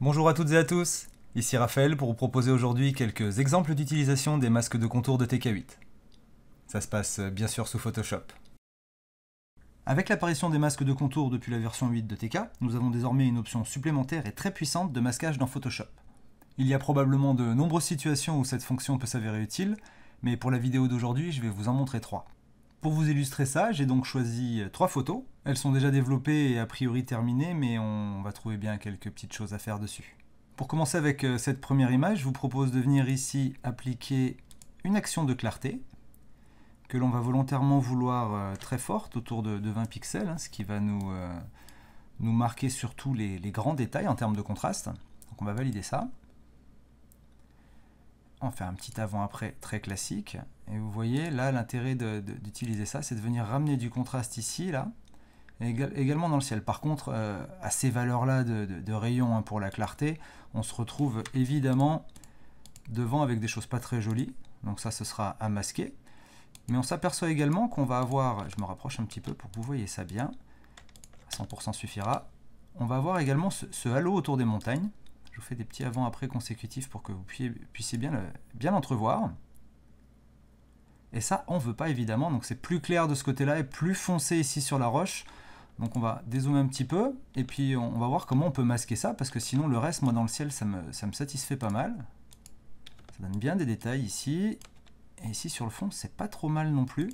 Bonjour à toutes et à tous, ici Raphaël pour vous proposer aujourd'hui quelques exemples d'utilisation des masques de contour de TK8. Ça se passe bien sûr sous Photoshop. Avec l'apparition des masques de contour depuis la version 8 de TK, nous avons désormais une option supplémentaire et très puissante de masquage dans Photoshop. Il y a probablement de nombreuses situations où cette fonction peut s'avérer utile, mais pour la vidéo d'aujourd'hui, je vais vous en montrer 3. Pour vous illustrer ça, j'ai donc choisi 3 photos. Elles sont déjà développées et a priori terminées, mais on va trouver bien quelques petites choses à faire dessus. Pour commencer avec cette première image, je vous propose de venir ici appliquer une action de clarté, que l'on va volontairement vouloir très forte, autour de 20 pixels, ce qui va nous marquer surtout les grands détails en termes de contraste. Donc on va valider ça. On fait un petit avant-après très classique. Et vous voyez, là, l'intérêt d'utiliser ça, c'est de venir ramener du contraste ici, là, et également dans le ciel. Par contre, à ces valeurs-là de rayon pour la clarté, on se retrouve évidemment devant avec des choses pas très jolies. Donc ça, ce sera à masquer. Mais on s'aperçoit également qu'on va avoir, je me rapproche un petit peu pour que vous voyez ça bien, 100% suffira, on va avoir également ce halo autour des montagnes. Je vous fais des petits avant-après consécutifs pour que vous puissiez bien l'entrevoir. Et ça, on ne veut pas évidemment, donc c'est plus clair de ce côté-là et plus foncé ici sur la roche. Donc on va dézoomer un petit peu, et puis on va voir comment on peut masquer ça, parce que sinon le reste, moi dans le ciel, ça me satisfait pas mal. Ça donne bien des détails ici, et ici sur le fond, c'est pas trop mal non plus.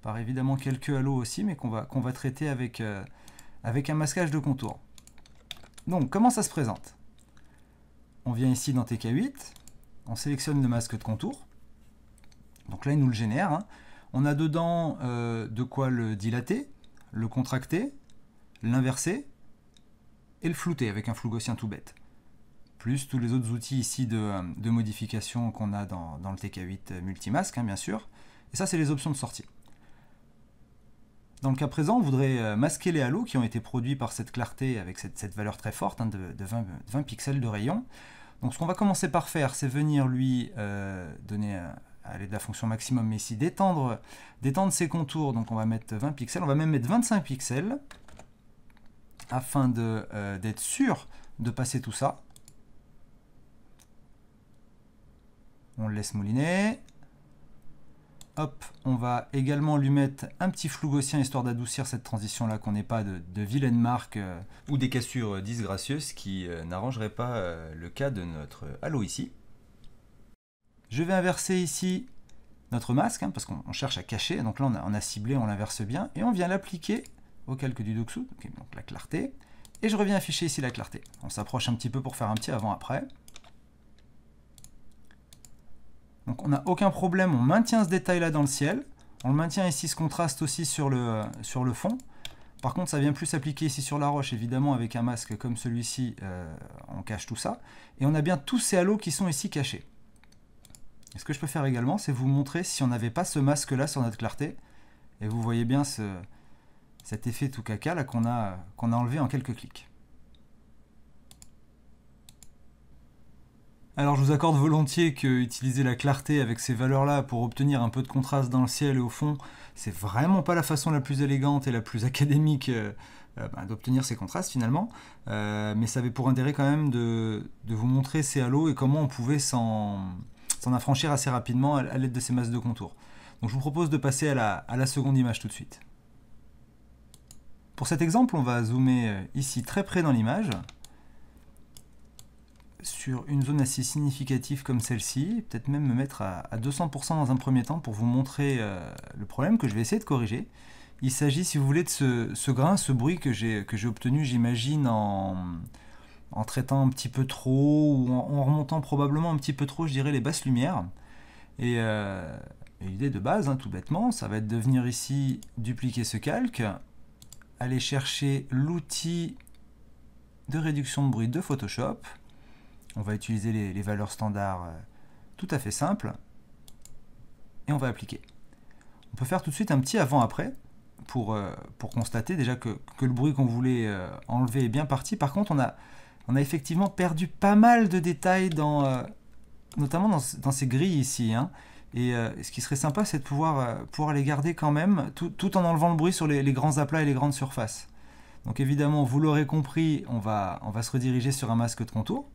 Par évidemment quelques halos aussi, mais qu'on va traiter avec un masquage de contour. Donc comment ça se présente ? On vient ici dans TK8, on sélectionne le masque de contour. Donc là, il nous le génère. On a dedans de quoi le dilater, le contracter, l'inverser et le flouter avec un flou gaussien tout bête. Plus tous les autres outils ici de modification qu'on a dans le TK8 multimasque, bien sûr. Et ça, c'est les options de sortie. Dans le cas présent, on voudrait masquer les halos qui ont été produits par cette clarté avec cette valeur très forte de 20 pixels de rayon. Donc ce qu'on va commencer par faire, c'est venir lui donner, à l'aide de la fonction maximum, mais ici d'étendre ses contours. Donc on va mettre 20 pixels, on va même mettre 25 pixels, afin d'être sûr de passer tout ça. On le laisse mouliner. Hop, on va également lui mettre un petit flou gaussien histoire d'adoucir cette transition-là, qu'on n'ait pas de vilaines marques ou des cassures disgracieuses qui n'arrangeraient pas le cas de notre halo ici. Je vais inverser ici notre masque, parce qu'on cherche à cacher. Donc là, on a ciblé, on l'inverse bien, et on vient l'appliquer au calque du dessous, donc la clarté. Et je reviens afficher ici la clarté. On s'approche un petit peu pour faire un petit avant-après. Donc on n'a aucun problème, on maintient ce détail-là dans le ciel. On le maintient ici, ce contraste aussi sur le fond. Par contre, ça vient plus s'appliquer ici sur la roche, évidemment, avec un masque comme celui-ci, on cache tout ça. Et on a bien tous ces halos qui sont ici cachés. Et ce que je peux faire également, c'est vous montrer si on n'avait pas ce masque-là sur notre clarté. Et vous voyez bien cet effet tout caca là qu'on a enlevé en quelques clics. Alors je vous accorde volontiers que utiliser la clarté avec ces valeurs-là pour obtenir un peu de contraste dans le ciel et au fond, c'est vraiment pas la façon la plus élégante et la plus académique d'obtenir ces contrastes finalement. Mais ça avait pour intérêt quand même de vous montrer ces halos et comment on pouvait s'en affranchir assez rapidement à l'aide de ces masques de contour. Donc je vous propose de passer à la seconde image tout de suite. Pour cet exemple, on va zoomer ici très près dans l'image, sur une zone assez significative comme celle-ci, peut-être même me mettre à 200% dans un premier temps pour vous montrer le problème que je vais essayer de corriger. Il s'agit, si vous voulez, de ce grain, ce bruit que j'ai obtenu, j'imagine, en traitant un petit peu trop, ou en remontant probablement un petit peu trop, je dirais, les basses lumières. Et l'idée de base, tout bêtement, ça va être de venir ici dupliquer ce calque, aller chercher l'outil de réduction de bruit de Photoshop. On va utiliser les valeurs standards tout à fait simples. Et on va appliquer. On peut faire tout de suite un petit avant-après pour constater déjà que le bruit qu'on voulait enlever est bien parti. Par contre, on a effectivement perdu pas mal de détails, notamment dans ces grilles ici. Et ce qui serait sympa, c'est de pouvoir les garder quand même, tout en enlevant le bruit sur les grands aplats et les grandes surfaces. Donc évidemment, vous l'aurez compris, on va se rediriger sur un masque de contour.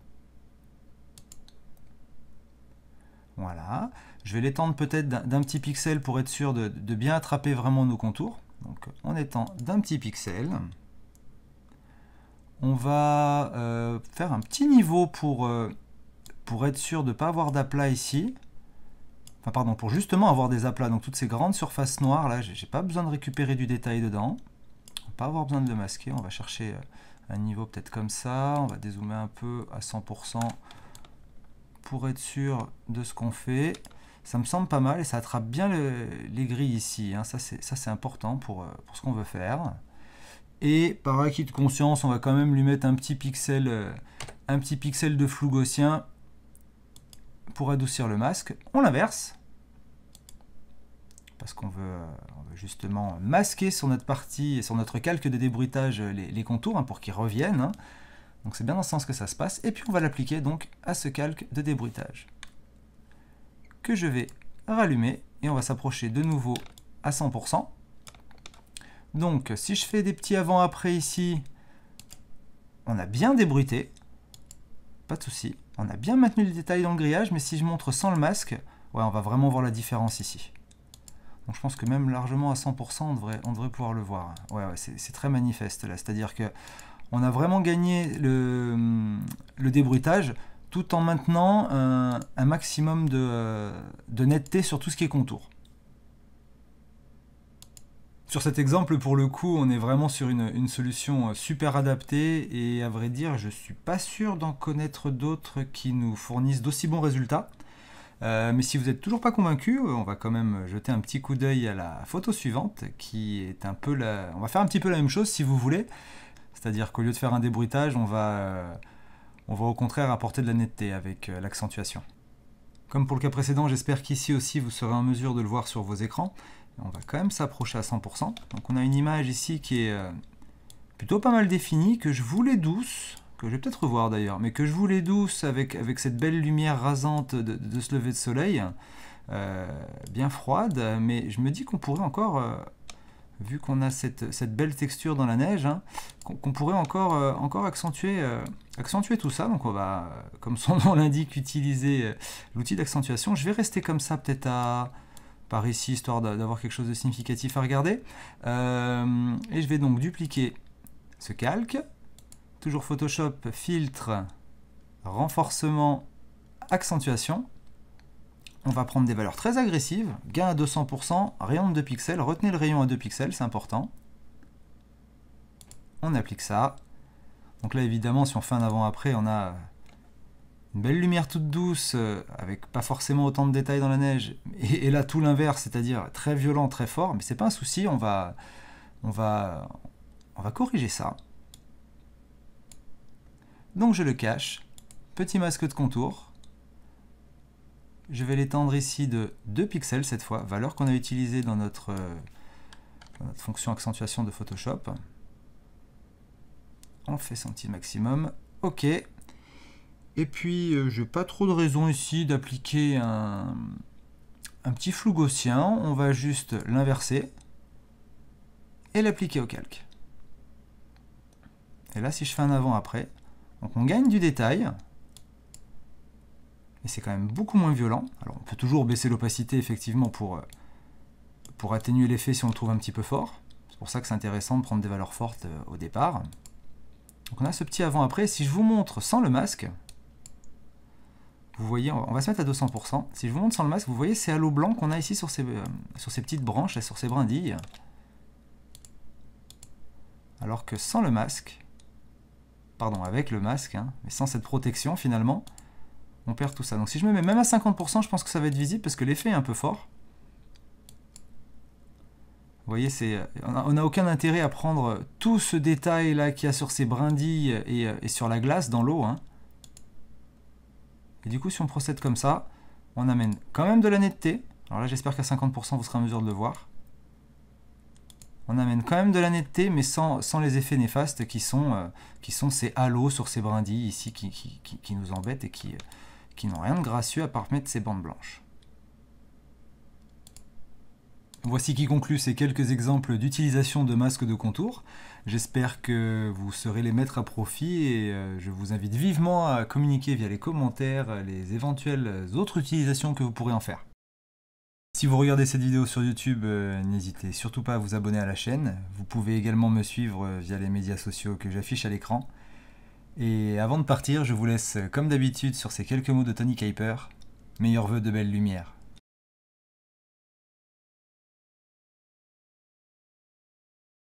Voilà. Je vais l'étendre peut-être d'un petit pixel pour être sûr de bien attraper vraiment nos contours. Donc on étend d'un petit pixel. On va faire un petit niveau pour être sûr de ne pas avoir d'aplat ici. Enfin pardon, pour justement avoir des aplats. Donc toutes ces grandes surfaces noires là, j'ai pas besoin de récupérer du détail dedans. On va pas avoir besoin de le masquer. On va chercher un niveau peut-être comme ça. On va dézoomer un peu à 100% pour être sûr de ce qu'on fait. Ça me semble pas mal et ça attrape bien les grilles ici. Hein. Ça c'est important pour ce qu'on veut faire. Et par acquis de conscience, on va quand même lui mettre un petit pixel de flou gaussien pour adoucir le masque. On l'inverse, parce qu'on veut justement masquer sur notre partie et sur notre calque de débruitage les contours hein, pour qu'ils reviennent. Hein. Donc c'est bien dans ce sens que ça se passe. Et puis on va l'appliquer donc à ce calque de débruitage que je vais rallumer et on va s'approcher de nouveau à 100%. Donc si je fais des petits avant-après ici, on a bien débruité, pas de souci. On a bien maintenu le détail dans le grillage, mais si je montre sans le masque, ouais, on va vraiment voir la différence ici. Donc je pense que même largement à 100%, on devrait pouvoir le voir. Ouais, c'est très manifeste là, c'est-à-dire que on a vraiment gagné le débruitage tout en maintenant un maximum de netteté sur tout ce qui est contour. Sur cet exemple, pour le coup, on est vraiment sur une solution super adaptée et à vrai dire, je ne suis pas sûr d'en connaître d'autres qui nous fournissent d'aussi bons résultats. Mais si vous n'êtes toujours pas convaincu, on va quand même jeter un petit coup d'œil à la photo suivante qui est un peu la... On va faire un petit peu la même chose si vous voulez. C'est-à-dire qu'au lieu de faire un débruitage, on va au contraire apporter de la netteté avec l'accentuation. Comme pour le cas précédent, j'espère qu'ici aussi vous serez en mesure de le voir sur vos écrans. On va quand même s'approcher à 100%. Donc on a une image ici qui est plutôt pas mal définie, que je voulais douce, que je vais peut-être revoir d'ailleurs, mais que je voulais douce avec cette belle lumière rasante de ce lever de soleil, bien froide, mais je me dis qu'on pourrait encore, vu qu'on a cette belle texture dans la neige, hein, qu'on pourrait encore accentuer tout ça. Donc on va, comme son nom l'indique, utiliser l'outil d'accentuation. Je vais rester comme ça peut-être par ici, histoire d'avoir quelque chose de significatif à regarder. Et je vais donc dupliquer ce calque. Toujours Photoshop, filtre, renforcement, accentuation. On va prendre des valeurs très agressives. Gain à 200%, rayon de 2 pixels. Retenez le rayon à 2 pixels, c'est important. On applique ça. Donc là, évidemment, si on fait un avant-après, on a une belle lumière toute douce, avec pas forcément autant de détails dans la neige, et là tout l'inverse, c'est-à-dire très violent, très fort, mais c'est pas un souci, on va corriger ça. Donc je le cache, petit masque de contour, je vais l'étendre ici de 2 pixels cette fois, valeur qu'on a utilisée dans notre fonction accentuation de Photoshop. On fait son petit maximum, ok. Et puis, je n'ai pas trop de raison ici d'appliquer un petit flou gaussien. On va juste l'inverser et l'appliquer au calque. Et là, si je fais un avant-après, donc on gagne du détail. Et c'est quand même beaucoup moins violent. Alors, on peut toujours baisser l'opacité, effectivement, pour atténuer l'effet si on le trouve un petit peu fort. C'est pour ça que c'est intéressant de prendre des valeurs fortes au départ. Donc on a ce petit avant-après. Si je vous montre sans le masque... Vous voyez, on va se mettre à 200%. Si je vous montre sans le masque, vous voyez ces halos blancs qu'on a ici sur ces petites branches, là, sur ces brindilles. Alors que sans le masque, pardon, avec le masque, hein, mais sans cette protection finalement, on perd tout ça. Donc si je me mets même à 50%, je pense que ça va être visible parce que l'effet est un peu fort. Vous voyez, on n'a aucun intérêt à prendre tout ce détail là qu'il y a sur ces brindilles et sur la glace dans l'eau, hein. Et du coup, si on procède comme ça, on amène quand même de la netteté. Alors là, j'espère qu'à 50%, vous serez en mesure de le voir. On amène quand même de la netteté, mais sans les effets néfastes qui sont ces halos sur ces brindilles ici qui nous embêtent et qui n'ont rien de gracieux à part mettre ces bandes blanches. Voici qui conclut ces quelques exemples d'utilisation de masques de contour. J'espère que vous saurez les mettre à profit et je vous invite vivement à communiquer via les commentaires les éventuelles autres utilisations que vous pourrez en faire. Si vous regardez cette vidéo sur YouTube, n'hésitez surtout pas à vous abonner à la chaîne. Vous pouvez également me suivre via les médias sociaux que j'affiche à l'écran. Et avant de partir, je vous laisse comme d'habitude sur ces quelques mots de Tony Kuiper. Meilleurs vœux de belles lumières.